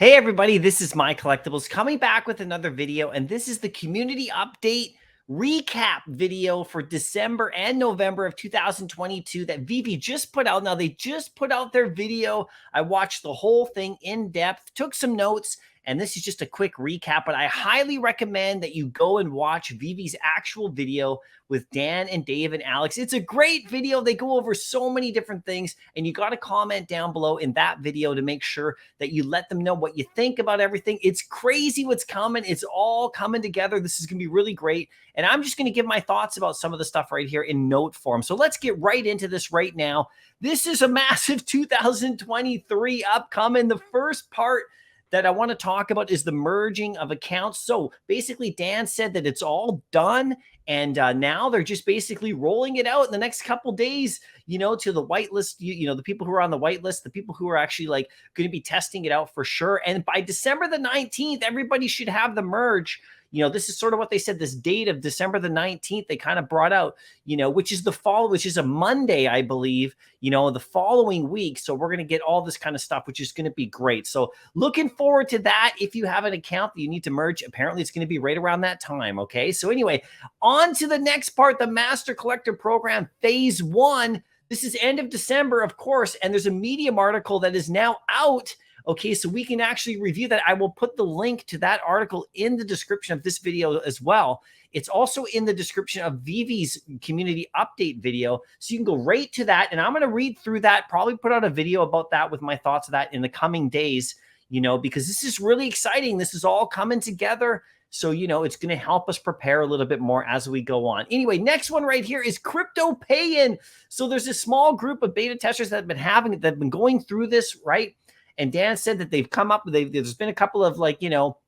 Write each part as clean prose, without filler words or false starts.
Hey everybody, this is MyCollectables coming back with another video, and this is the community update recap video for December and November of 2022 that Veve just put out. Now, they just put out their video. I watched the whole thing in depth, took some notes, and this is just a quick recap, but I highly recommend that you go and watch Veve's actual video with Dan and Dave and Alex. It's a great video. They go over so many different things, and you got to comment down below in that video to make sure that you let them know what you think about everything. It's crazy what's coming. It's all coming together. This is going to be really great. And I'm just going to give my thoughts about some of the stuff right here in note form. So let's get right into this right now. This is a massive 2023 upcoming. The first part that I want to talk about is the merging of accounts. So basically, Dan said that it's all done. And now they're just basically rolling it out in the next couple days, to the whitelist, the people who are on the whitelist, the people who are actually like going to be testing it out for sure. And by December the 19th, everybody should have the merge. This is sort of what they said, this date of December the 19th, they kind of brought out, which is which is a Monday, I believe, the following week. So we're going to get all this kind of stuff, which is going to be great. So looking forward to that. If you have an account that you need to merge, apparently it's going to be right around that time. Okay. So anyway, on to the next part, the Master Collector Program Phase 1. This is end of December, of course, and there's a Medium article that is now out. Okay, so we can actually review that. I will put the link to that article in the description of this video as well. It's also in the description of Veve's community update video. So you can go right to that. And I'm going to read through that, probably put out a video about that with my thoughts of that in the coming days, because this is really exciting. This is all coming together. So, it's going to help us prepare a little bit more as we go on. Anyway, next one right here is crypto pay-in. So there's a small group of beta testers that have been going through this, right? And Dan said that they've come up, there's been a couple of little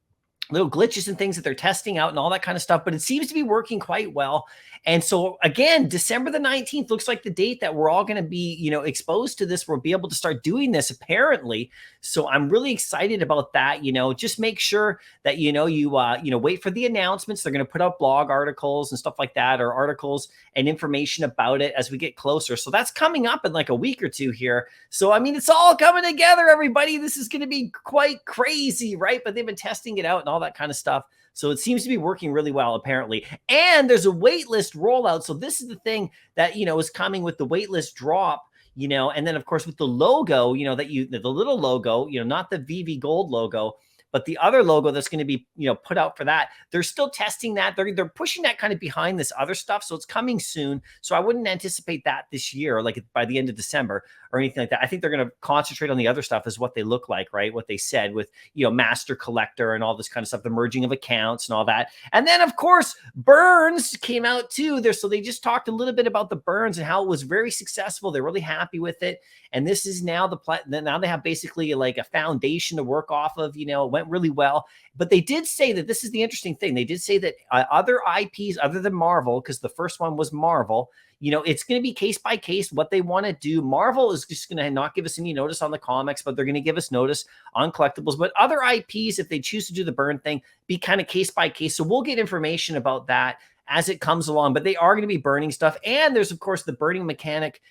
glitches and things that they're testing out and all that kind of stuff, but it seems to be working quite well. And so again, December the 19th looks like the date that we're all going to be, exposed to this. We'll be able to start doing this apparently. So I'm really excited about that. Just make sure that, you wait for the announcements. They're going to put out blog articles and stuff like that, or articles and information about it as we get closer. So that's coming up in like a week or two here. So, I mean, it's all coming together, everybody. This is going to be quite crazy, right? But they've been testing it out and all that kind of stuff. So it seems to be working really well, apparently. And there's a waitlist rollout. So this is the thing that, is coming with the waitlist drop, and then of course with the logo, the little logo, not the Veve Gold logo, but the other logo that's going to be, put out for that. They're still testing that. They're pushing that kind of behind this other stuff. So it's coming soon. So I wouldn't anticipate that this year, like by the end of December or anything like that. I think they're going to concentrate on the other stuff as what they look like, right? What they said with, Master Collector and all this kind of stuff, the merging of accounts and all that. And then of course, Burns came out too there. So they just talked a little bit about the Burns and how it was very successful. They're really happy with it. And this is now now they have basically like a foundation to work off of, it went really well. But they did say that this is the interesting thing. They did say that other IPs other than Marvel, because the first one was Marvel, it's going to be case by case what they want to do. Marvel is just going to not give us any notice on the comics, but they're going to give us notice on collectibles. But other IPs, if they choose to do the burn thing, be kind of case by case. So we'll get information about that as it comes along, but they are going to be burning stuff. And there's of course the burning mechanic,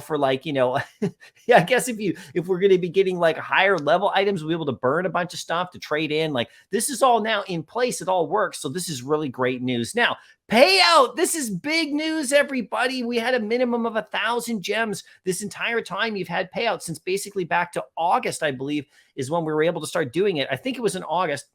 for yeah, I guess if we're going to be getting like higher level items, we'll be able to burn a bunch of stuff to trade in. Like this is all now in place. It all works. So this is really great news. Now, payout. This is big news, everybody. We had a minimum of 1,000 gems this entire time. You've had payouts since basically back to August, I believe, is when we were able to start doing it. I think it was in August,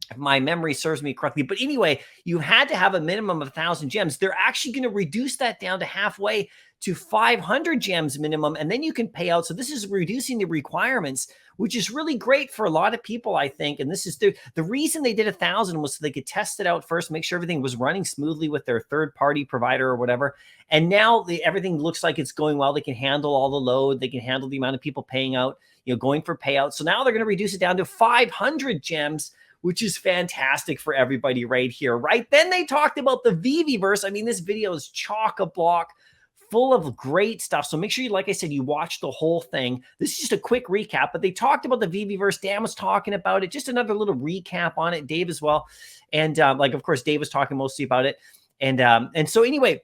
if my memory serves me correctly. But anyway, you had to have a minimum of 1,000 gems. They're actually going to reduce that down to halfway to 500 gems minimum, and then you can pay out. So this is reducing the requirements, which is really great for a lot of people, I think. And this is the reason they did 1,000 was so they could test it out first, make sure everything was running smoothly with their third-party provider or whatever. And now everything looks like it's going well. They can handle all the load. They can handle the amount of people paying out, going for payouts. So now they're going to reduce it down to 500 gems, which is fantastic for everybody right here, right? Then they talked about the Veveverse. I mean, this video is chock-a-block full of great stuff. So make sure you, like I said, you watch the whole thing. This is just a quick recap, but they talked about the Veveverse. Dan was talking about it. Just another little recap on it. Dave as well. And of course, Dave was talking mostly about it. And so anyway,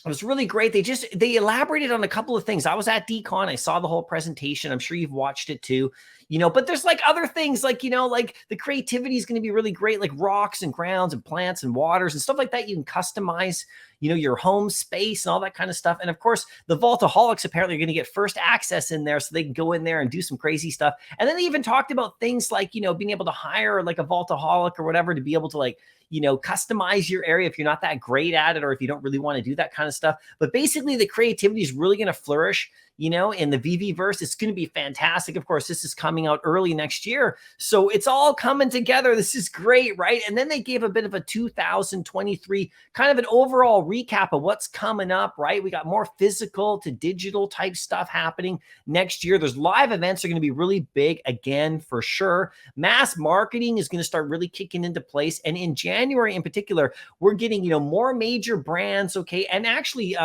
It was really great. They elaborated on a couple of things. I was at DCon. I saw the whole presentation. I'm sure you've watched it too, but there's like other things like, like the creativity is going to be really great, like rocks and grounds and plants and waters and stuff like that. You can customize, your home space and all that kind of stuff. And of course, the Vaultaholics apparently are going to get first access in there so they can go in there and do some crazy stuff. And then they even talked about things like, being able to hire like a Vaultaholic or whatever to be able to like, customize your area if you're not that great at it or if you don't really want to do that kind of stuff. But basically, the creativity is really going to flourish, in the VV verse. It's going to be fantastic. Of course, this is coming out early next year. So it's all coming together. This is great, right? And then they gave a bit of a 2023 kind of an overall recap of what's coming up, right? We got more physical to digital type stuff happening next year. There's live events are going to be really big again, for sure. Mass marketing is going to start really kicking into place. And in January in particular, we're getting, more major brands. Okay. And actually,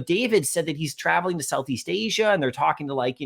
David said that he's traveling to Southeast Asia and they're talking to like,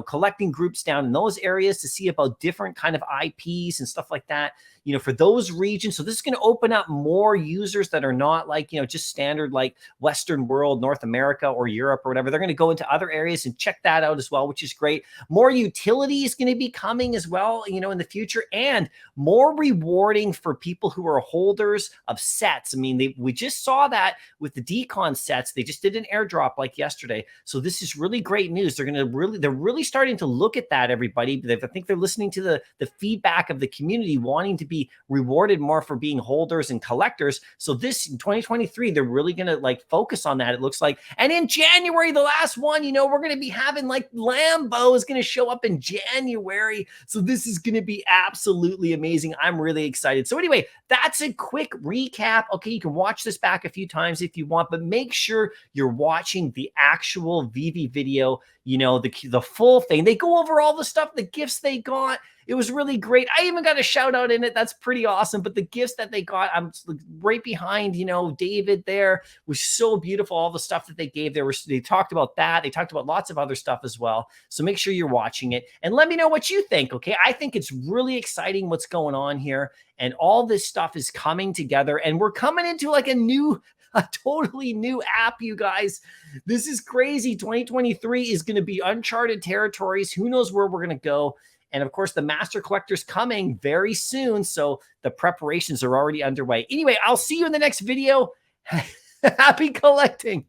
collecting groups down in those areas to see about different kind of IPs and stuff like that, for those regions. So this is going to open up more users that are not like, just standard like Western world, North America or Europe or whatever. They're going to go into other areas and check that out as well, which is great. More utility is going to be coming as well, in the future, and more rewarding for people who are holders of sets. I mean, we just saw that with the Decon sets. They just did an airdrop like yesterday. So this is really great news. They're really starting to look at that, everybody. I think they're listening to the feedback of the community, wanting to be rewarded more for being holders and collectors. So this in 2023, they're really going to like focus on that, it looks like. And in January, the last one, we're going to be having like Lambo is going to show up in January. So this is going to be absolutely amazing. I'm really excited. So anyway, that's a quick recap. Okay, you can watch this back a few times if you want, but make sure you're watching the actual VV video, the full thing. They go over all the stuff, the gifts they got. It was really great. I even got a shout out in it. That's pretty awesome. But the gifts that they got, I'm right behind, David there, was so beautiful. All the stuff that they gave there, they talked about that. They talked about lots of other stuff as well. So make sure you're watching it and let me know what you think. Okay. I think it's really exciting what's going on here. And all this stuff is coming together. And we're coming into like a totally new app, you guys. This is crazy. 2023 is going to be uncharted territories. Who knows where we're going to go? And of course, the Master Collector's coming very soon. So the preparations are already underway. Anyway, I'll see you in the next video. Happy collecting.